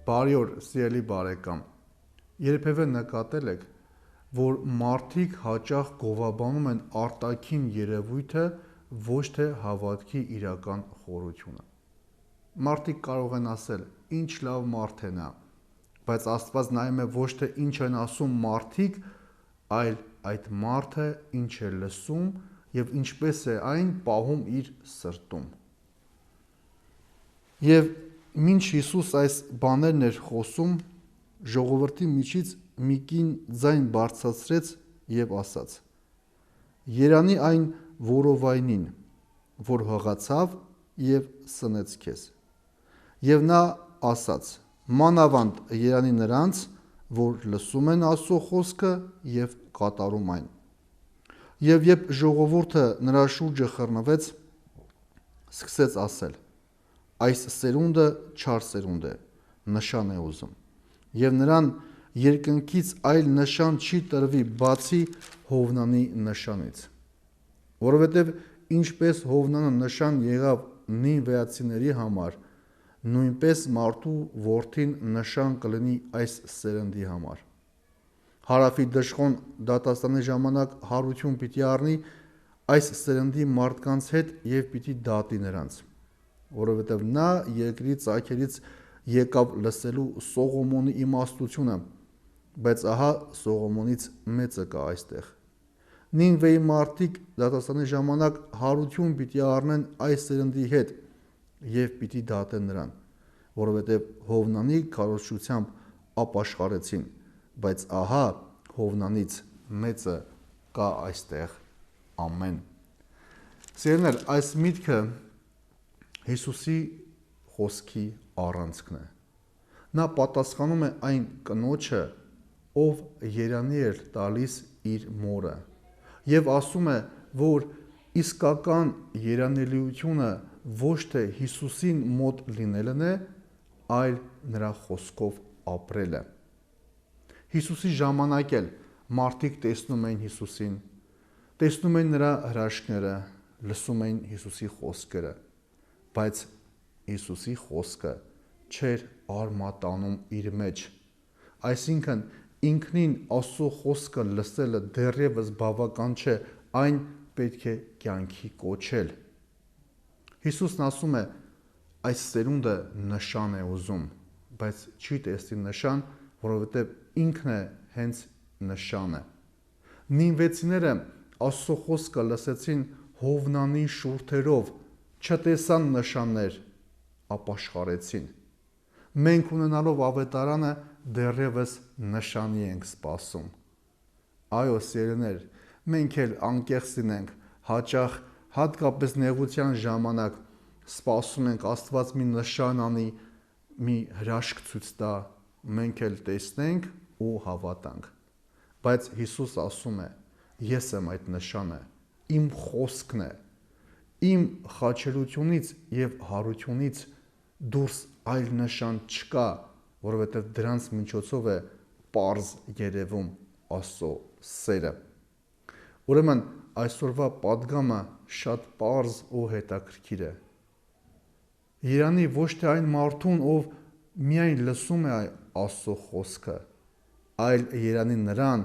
Բարի օր, սիրելի բարեկամ։ Երբևէ նկատել եք, որ մարդիկ հաճախ գովաբանում են արտաքին երևույթը, ոչ թե հավատքի իրական խորությունը։ Մարդիկ կարող են ասել, ինչ լավ մարդ է նա, բայց Աստված նայում է ոչ թե ինչ են ասում մարդիկ, այլ այդ մարդը ինչ է լսում և ինչպես է այն պահում իր սրտում։ Եվ մինչ Հիսուս այս բաներն էր խոսում, ժողովրդի միջից մի կին ձայն բարձրացրեց և ասաց. «Երանի այն որովայնին, որ հղացավ և սնեց քեզ»։ Եվ նա ասաց. «Մանավանդ երանի նրանց, որ լսում են Աստծո խոսքը և կատարում այն»։ Եվ երբ ժողովուրդը նրա շուրջը խռնվեց, սկսեց ասել. «Այս սերունդը չար սերունդ է, նշան է ուզում, և նրան երկնքից այլ նշան չի տրվի, բացի Հովնանի նշանից, որովհետև ինչպես Հովնանը նշան եղավ նինվեացիների համար, նույնպես մարդու որդին նշան կլինի այս սերնդի համար։ Հարավի դժոխոն դատաստանի ժամանակ հարություն պիտի առնի այս սերնդի մարդկանց հետ և պիտի դատի նրանց, որովհետև նա երկրի ծագերից եկավ լսելու Սողոմոնի իմաստությունը, բայց ահա Սողոմոնից մեծը կա այստեղ։ Նինվեի մարդիկ դատաստանի ժամանակ հարություն պիտի առնեն այս սերնդի հետ և պիտի դատեն նրան, որովհետև Հովնանի քարոզչությամբ ապաշխարեցին, բայց ահա Հովնանից մեծը կա այստեղ։ Ամեն»։ Սիրելիներ, այս միտքը Հիսուսի խոսքի առանցքն է։ Նա պատասխանում է այն կնոջը, ով երանի էր տալիս իր մորը, և ասում է, որ իսկական երանելիությունը ոչ թե Հիսուսին մոտ լինելն է, այլ նրա խոսքով ապրելը։ Հիսուսի ժամանակ էլ մարդիկ տեսնում էին Հիսուսին, տեսնում էին նրա հրաշքները, լսում էին Հիսուսի խոսքերը, բայց Հիսուսի խոսքը չէր արմատանում իր մեջ։ Այսինքն ինքնին Աստծո խոսքը լսելը դեռևս բավական չէ, այն պետք է կյանքի կոչել։ Հիսուսն ասում է. «Այս սերունդը նշան է ուզում, բայց չի տեսնի նշան, որովհետև ինքն է հենց նշանը»։ Նինվեցիները Աստծո խոսքը լսեցին Հովնանի շուրթերով, չտեսան նշաններ, ապաշխարեցին։ Մենք ունենալով ավետարանը դեռևս նշանի ենք սպասում։ Այո, սիրելիներ, մենք էլ անկեղծ լինենք, հաճախ, հատկապես նեղության ժամանակ, սպասում ենք Աստված մի նշան անի, մի հրաշք ցույց տա, մենք էլ տեսնենք ու հավատանք։ Բայց Հիսուս ասում է. «Ես եմ այդ նշանը, իմ խոսքն է, իմ խաչելությունից և հարությունից դուրս այլ նշան չկա, որովհետև դրանց միջոցով է պարզ երևում Աստծո սերը»։ Ուրեմն այսօրվա պատգամը շատ պարզ ու հետաքրքիր է։ Երանի ոչ թե այն մարդուն, ով միայն լսում է Աստծո խոսքը, այլ երանի նրան,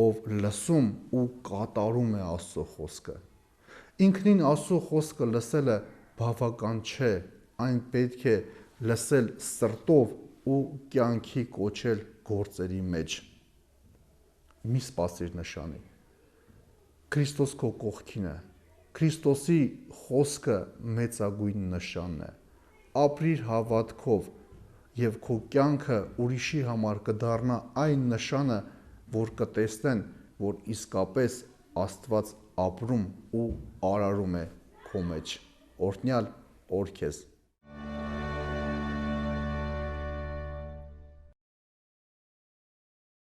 ով լսում ու կատարում է Աստծո խոսքը։ Ինքնին Աստծո խոսքը լսելը բավական չէ, այն պետք է լսել սրտով ու կյանքի կոչել գործերի մեջ։ Մի սպասիր նշանի։ Քրիստոս քո կողքին է։ Քրիստոսի խոսքը մեծագույն նշանն է։ Ապրիր հավատքով, և քո կյանքը ուրիշի համար կդառնա այն նշանը, որ կտեսնեն, որ իսկապես Աստված ապրում ու արարում է քո մեջ։ Օրհնյալ օր քեզ։